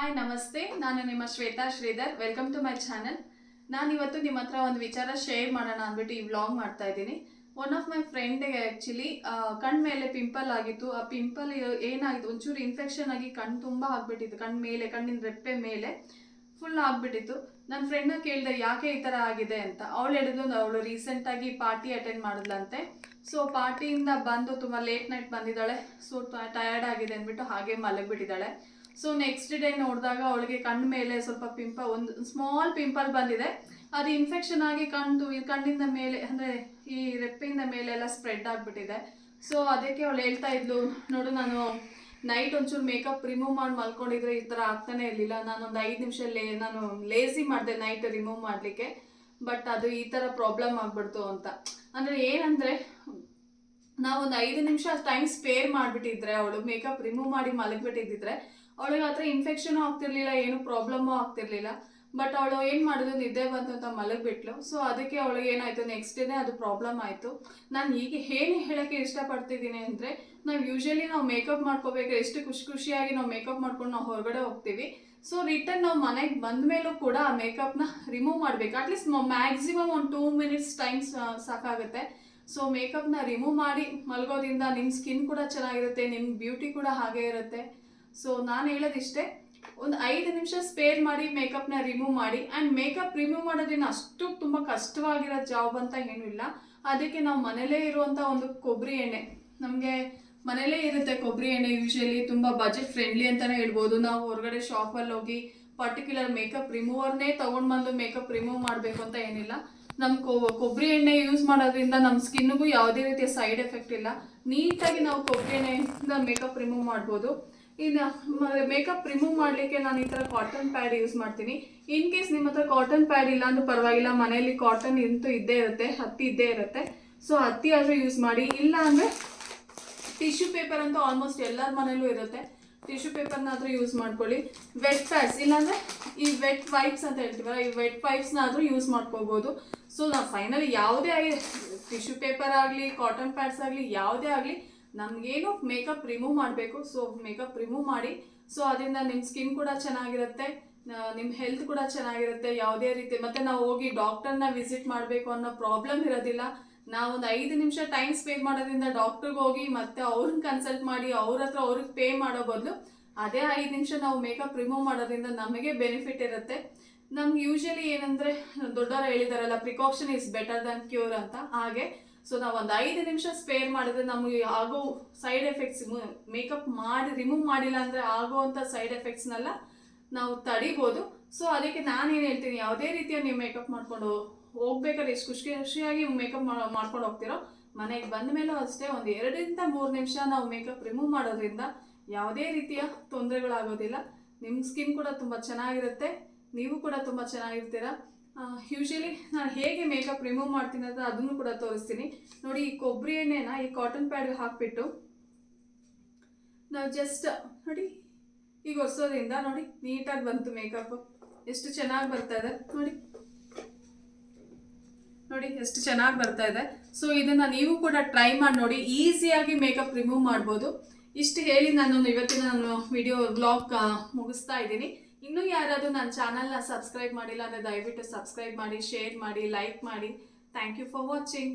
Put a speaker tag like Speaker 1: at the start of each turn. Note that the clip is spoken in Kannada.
Speaker 1: ಹಾಯ್ ನಮಸ್ತೆ, ನಾನು ನಿಮ್ಮ Shweta Shridhar. Welcome to my channel. ನಾನು ಇವತ್ತು ನಿಮ್ಮ ಹತ್ರ ಒಂದು ವಿಚಾರ ಶೇರ್ ಮಾಡೋಣ ಅಂದ್ಬಿಟ್ಟು ಈ ವ್ಲಾಗ್ ಮಾಡ್ತಾ ಇದ್ದೀನಿ. ಒನ್ ಆಫ್ ಮೈ ಫ್ರೆಂಡ್ಗೆ ಆ್ಯಕ್ಚುಲಿ ಕಣ್ಣು ಮೇಲೆ ಪಿಂಪಲ್ ಆಗಿತ್ತು. ಆ ಪಿಂಪಲ್ ಏನಾಗಿತ್ತು, ಒಂಚೂರು ಇನ್ಫೆಕ್ಷನ್ ಆಗಿ ಕಣ್ಣು ತುಂಬ ಆಗಿಬಿಟ್ಟಿತ್ತು. ಕಣ್ಣಿನ ರೆಪ್ಪೆ ಮೇಲೆ ಫುಲ್ ಆಗಿಬಿಟ್ಟಿತ್ತು. ನನ್ನ ಫ್ರೆಂಡ್ನ ಕೇಳಿದೆ ಯಾಕೆ ಈ ಥರ ಆಗಿದೆ ಅಂತ. ಅವಳು ಹೇಳಿದ್ಲು, ಅವಳು ರೀಸೆಂಟಾಗಿ ಪಾರ್ಟಿ ಅಟೆಂಡ್ ಮಾಡಿದ್ಲಂತೆ. ಸೊ ಪಾರ್ಟಿಯಿಂದ ಬಂದು ತುಂಬ ಲೇಟ್ ನೈಟ್ ಬಂದಿದ್ದಾಳೆ. ಸೊ ಟಯರ್ಡ್ ಆಗಿದೆ ಅಂದ್ಬಿಟ್ಟು ಹಾಗೆ ಮಲಗಿಬಿಟ್ಟಿದ್ದಾಳೆ. ಸೊ ನೆಕ್ಸ್ಟ್ ಡೇ ನೋಡಿದಾಗ ಅವಳಿಗೆ ಕಣ್ಣು ಮೇಲೆ ಸ್ವಲ್ಪ ಒಂದು ಸ್ಮಾಲ್ ಪಿಂಪಲ್ ಬಂದಿದೆ. ಅದು ಇನ್ಫೆಕ್ಷನ್ ಆಗಿ ಕಣ್ಣಿಂದ ಮೇಲೆ ಅಂದರೆ ಈ ರೆಪ್ಪೆಯಿಂದ ಮೇಲೆ ಎಲ್ಲ ಸ್ಪ್ರೆಡ್ ಆಗಿಬಿಟ್ಟಿದೆ. ಸೊ ಅದಕ್ಕೆ ಅವಳು ಹೇಳ್ತಾ ಇದ್ಲು, ನೋಡು ನಾನು ನೈಟ್ ಒಂಚೂರು ಮೇಕಪ್ ರಿಮೂವ್ ಮಾಡಿ ಮಲ್ಕೊಂಡಿದ್ರೆ ಈ ಥರ ಆಗ್ತಾನೆ ಇರಲಿಲ್ಲ. ನಾನೊಂದು 5 ನಿಮಿಷ ನಾನು ಲೇಸಿ ಮಾಡಿದೆ ನೈಟ್ ರಿಮೂವ್ ಮಾಡಲಿಕ್ಕೆ. ಬಟ್ ಅದು ಈ ಥರ ಪ್ರಾಬ್ಲಮ್ ಆಗ್ಬಿಡ್ತು ಅಂತ. ಅಂದರೆ ಏನಂದರೆ ನಾವೊಂದು 5 ನಿಮಿಷ ಟೈಮ್ ಸ್ಪೇರ್ ಮಾಡಿಬಿಟ್ಟಿದ್ರೆ, ಅವಳು ಮೇಕಪ್ ರಿಮೂವ್ ಮಾಡಿ ಮಲಗಿಬಿಟ್ಟಿದ್ದಿದ್ರೆ ಅವಳಿಗೆ ಆ ಥರ ಇನ್ಫೆಕ್ಷನು ಆಗ್ತಿರ್ಲಿಲ್ಲ, ಏನು ಪ್ರಾಬ್ಲಮ್ಮು ಆಗ್ತಿರ್ಲಿಲ್ಲ. ಬಟ್ ಅವಳು ಏನು ಮಾಡಿದ್ರು, ನಿದ್ದೆ ಬಂತು ಅಂತ ಮಲಗಿಬಿಟ್ಲು. ಸೊ ಅದಕ್ಕೆ ಅವಳಿಗೆ ಏನಾಯಿತು, ನೆಕ್ಸ್ಟ್ ಡೇನೇ ಅದು ಪ್ರಾಬ್ಲಮ್ ಆಯಿತು. ನಾನು ಈಗ ಏನು ಹೇಳೋಕ್ಕೆ ಇಷ್ಟಪಡ್ತಿದ್ದೀನಿ ಅಂದರೆ, ನಾವು ಮೇಕಪ್ ಮಾಡ್ಕೋಬೇಕು, ಎಷ್ಟು ಖುಷಿಯಾಗಿ ನಾವು ಮೇಕಪ್ ಮಾಡ್ಕೊಂಡು ನಾವು ಹೊರಗಡೆ ಹೋಗ್ತೀವಿ. ಸೊ ರಿಟರ್ನ್ ನಾವು ಮನೆಗೆ ಬಂದ ಮೇಲೂ ಕೂಡ ಆ ಮೇಕಪ್ನ ರಿಮೂವ್ ಮಾಡಬೇಕು. ಅಟ್ಲೀಸ್ಟ್ ಮ್ಯಾಕ್ಸಿಮಮ್ ಒಂದು 2 ಮಿನಿಟ್ಸ್ ಟೈಮ್ ಸಾಕಾಗುತ್ತೆ. ಸೊ ಮೇಕಪ್ನ ರಿಮೂವ್ ಮಾಡಿ ಮಲಗೋದ್ರಿಂದ ನಿಮ್ಮ ಸ್ಕಿನ್ ಕೂಡ ಚೆನ್ನಾಗಿರುತ್ತೆ, ನಿಮ್ಮ ಬ್ಯೂಟಿ ಕೂಡ ಹಾಗೇ ಇರುತ್ತೆ. ಸೊ ನಾನು ಹೇಳೋದಿಷ್ಟೇ, ಒಂದು 5 ನಿಮಿಷ ಸ್ಪೇರ್ ಮಾಡಿ ಮೇಕಪ್ನ ರಿಮೂವ್ ಮಾಡಿ. ಆ್ಯಂಡ್ ಮೇಕಪ್ ರಿಮೂವ್ ಮಾಡೋದ್ರಿಂದ ಅಷ್ಟು ತುಂಬ ಕಷ್ಟವಾಗಿರೋ ಜಾಬ್ ಅಂತ ಏನೂ ಇಲ್ಲ. ಅದಕ್ಕೆ ನಾವು ಮನೇಲೇ ಇರುವಂಥ ಒಂದು ಕೊಬ್ಬರಿ ಎಣ್ಣೆ, ನಮಗೆ ಮನೇಲೇ ಇರುತ್ತೆ ಕೊಬ್ಬರಿ ಎಣ್ಣೆ. ಯೂಶಲಿ ತುಂಬ ಬಜೆಟ್ ಫ್ರೆಂಡ್ಲಿ ಅಂತಲೇ ಹೇಳ್ಬೋದು. ನಾವು ಹೊರಗಡೆ ಶಾಪಲ್ಲಿ ಹೋಗಿ ಪರ್ಟಿಕ್ಯುಲರ್ ಮೇಕಪ್ ರಿಮೂವರ್ನೇ ತೊಗೊಂಡು ಬಂದು ಮೇಕಪ್ ರಿಮೂವ್ ಮಾಡಬೇಕು ಅಂತ ಏನಿಲ್ಲ. ನಮ್ಮ ಕೊಬ್ಬರಿ ಎಣ್ಣೆ ಯೂಸ್ ಮಾಡೋದ್ರಿಂದ ನಮ್ಮ ಸ್ಕಿನ್ನಿಗೂ ಯಾವುದೇ ರೀತಿಯ ಸೈಡ್ ಎಫೆಕ್ಟ್ ಇಲ್ಲ. ನೀಟಾಗಿ ನಾವು ಕೊಬ್ಬರಿ ಎಣ್ಣೆಯಿಂದ ಮೇಕಪ್ ರಿಮೂವ್ ಮಾಡ್ಬೋದು. ಇನ್ನು ಮೇಕಪ್ ರಿಮೂವ್ ಮಾಡಲಿಕ್ಕೆ ನಾನು ಈ ಥರ ಕಾಟನ್ ಪ್ಯಾಡ್ ಯೂಸ್ ಮಾಡ್ತೀನಿ. ಇನ್ ಕೇಸ್ ನಿಮ್ಮ ಹತ್ರ ಕಾಟನ್ ಪ್ಯಾಡ್ ಇಲ್ಲ ಅಂದ್ರೂ ಪರವಾಗಿಲ್ಲ, ಮನೆಯಲ್ಲಿ ಕಾಟನ್ ಇದ್ದೇ ಇರುತ್ತೆ, ಹತ್ತಿ ಇದ್ದೇ ಇರುತ್ತೆ. ಸೊ ಹತ್ತಿ ಆದರೂ ಯೂಸ್ ಮಾಡಿ. ಇಲ್ಲ ಅಂದರೆ ಟಿಶ್ಯೂ ಪೇಪರ್ ಅಂತೂ ಆಲ್ಮೋಸ್ಟ್ ಎಲ್ಲರ ಮನೇಲೂ ಇರುತ್ತೆ, ಟಿಶ್ಯೂ ಪೇಪರ್ನಾದರೂ ಯೂಸ್ ಮಾಡ್ಕೊಳ್ಳಿ. ವೆಟ್ ಪ್ಯಾಡ್ಸ್ ಇಲ್ಲಾಂದರೆ ಈ ವೆಟ್ ವೈಪ್ಸ್ ಅಂತ ಹೇಳ್ತೀವಲ್ಲ, ಈ ವೆಟ್ ವೈಪ್ಸ್ನಾದರೂ ಯೂಸ್ ಮಾಡ್ಕೋಬೋದು. ಸೊ ನಾವು ಫೈನಲಿ ಯಾವುದೇ ಆಗಲಿ, ಟಿಶ್ಯೂ ಪೇಪರ್ ಆಗಲಿ, ಕಾಟನ್ ಪ್ಯಾಡ್ಸ್ ಆಗಲಿ, ಯಾವುದೇ ಆಗಲಿ, ನಮಗೇನು ಮೇಕಪ್ ರಿಮೂವ್ ಮಾಡಬೇಕು. ಸೊ ಮೇಕಪ್ ರಿಮೂವ್ ಮಾಡಿ. ಸೊ ಅದರಿಂದ ನಿಮ್ಮ ಸ್ಕಿನ್ ಕೂಡ ಚೆನ್ನಾಗಿರುತ್ತೆ, ನಿಮ್ಮ ಹೆಲ್ತ್ ಕೂಡ ಚೆನ್ನಾಗಿರುತ್ತೆ. ಯಾವುದೇ ರೀತಿ ಮತ್ತು ನಾವು ಹೋಗಿ ಡಾಕ್ಟರ್ನ ವಿಸಿಟ್ ಮಾಡಬೇಕು ಅನ್ನೋ ಪ್ರಾಬ್ಲಮ್ ಇರೋದಿಲ್ಲ. ನಾವೊಂದು 5 ನಿಮಿಷ ಟೈಮ್ ಸ್ಪೇರ್ ಮಾಡೋದ್ರಿಂದ ಡಾಕ್ಟ್ರಿಗೆ ಹೋಗಿ ಮತ್ತೆ ಅವ್ರನ್ನ ಕನ್ಸಲ್ಟ್ ಮಾಡಿ ಅವ್ರಿಗೆ ಪೇ ಮಾಡೋ ಬದಲು ಅದೇ 5 ನಿಮಿಷ ನಾವು ಮೇಕಪ್ ರಿಮೂವ್ ಮಾಡೋದ್ರಿಂದ ನಮಗೆ ಬೆನಿಫಿಟ್ ಇರುತ್ತೆ. ನಮ್ಗೆ ಯೂಶಲಿ ಏನಂದರೆ ದೊಡ್ಡವರು ಹೇಳಿದಾರಲ್ಲ, precaution is better than cure ಅಂತ. ಹಾಗೆ ಸೊ ನಾವು ಒಂದು 5 ನಿಮಿಷ ಸ್ಪೇರ್ ಮಾಡಿದ್ರೆ ನಮಗೆ ಆಗೋ ಸೈಡ್ ಎಫೆಕ್ಟ್ಸ್, ಮೇಕಪ್ ಮಾಡಿ ರಿಮೂವ್ ಮಾಡಿಲ್ಲ ಅಂದರೆ ಆಗೋವಂಥ ಸೈಡ್ ಎಫೆಕ್ಟ್ಸ್ನೆಲ್ಲ ನಾವು ತಡಿಬೋದು. ಸೊ ಅದಕ್ಕೆ ನಾನೇನು ಹೇಳ್ತೀನಿ, ಯಾವುದೇ ರೀತಿಯ ನೀವು ಮೇಕಪ್ ಮಾಡ್ಕೊಂಡು ಹೋಗ್ಬೇಕಾದ್ರೆ ಎಷ್ಟು ಖುಷಿಯಾಗಿ ಮೇಕಪ್ ಮಾಡ್ಕೊಂಡು ಹೋಗ್ತಿರೋ, ಮನೆಗೆ ಬಂದ ಮೇಲೂ ಅಷ್ಟೇ ಒಂದು 2 ರಿಂದ 3 ನಿಮಿಷ ನಾವು ಮೇಕಪ್ ರಿಮೂವ್ ಮಾಡೋದ್ರಿಂದ ಯಾವುದೇ ರೀತಿಯ ತೊಂದರೆಗಳಾಗೋದಿಲ್ಲ. ನಿಮ್ಮ ಸ್ಕಿನ್ ಕೂಡ ತುಂಬ ಚೆನ್ನಾಗಿರುತ್ತೆ, ನೀವು ಕೂಡ ತುಂಬ ಚೆನ್ನಾಗಿರ್ತೀರ. ಯೂಶಲಿ ನಾನು ಹೇಗೆ ಮೇಕಪ್ ರಿಮೂವ್ ಮಾಡ್ತೀನಿ ಅಂತ ಅದನ್ನು ಕೂಡ ತೋರಿಸ್ತೀನಿ ನೋಡಿ. ಈ ಕೊಬ್ಬರಿ ಎಣ್ಣೆನ ಈ ಕಾಟನ್ ಪ್ಯಾಡ್ಗೆ ಹಾಕಿಬಿಟ್ಟು ನಾವು ಜಸ್ಟ್ ನೋಡಿ ಈಗ ಒರೆಸೋದ್ರಿಂದ ನೋಡಿ ನೀಟಾಗಿ ಬಂತು ಮೇಕಪ್. ಎಷ್ಟು ಚೆನ್ನಾಗಿ ಬರ್ತಾ ಇದೆ ನೋಡಿ ಎಷ್ಟು ಚೆನ್ನಾಗಿ ಬರ್ತಾ ಇದೆ. ಸೊ ಇದನ್ನು ನೀವು ಕೂಡ ಟ್ರೈ ಮಾಡಿ ನೋಡಿ, ಈಸಿಯಾಗಿ ಮೇಕಪ್ ರಿಮೂವ್ ಮಾಡ್ಬೋದು. ಇಷ್ಟು ಹೇಳಿ ನಾನು ಇವತ್ತಿನ ವಿಡಿಯೋ ವ್ಲಾಗ್ ಮುಗಿಸ್ತಾ ಇದ್ದೀನಿ. ಇನ್ನೂ ಯಾರಾದರೂ ನನ್ನ ಚಾನಲ್ನ ಸಬ್ಸ್ಕ್ರೈಬ್ ಮಾಡಿಲ್ಲ ಅಂದರೆ ದಯವಿಟ್ಟು ಸಬ್ಸ್ಕ್ರೈಬ್ ಮಾಡಿ, ಶೇರ್ ಮಾಡಿ, ಲೈಕ್ ಮಾಡಿ. Thank you for watching.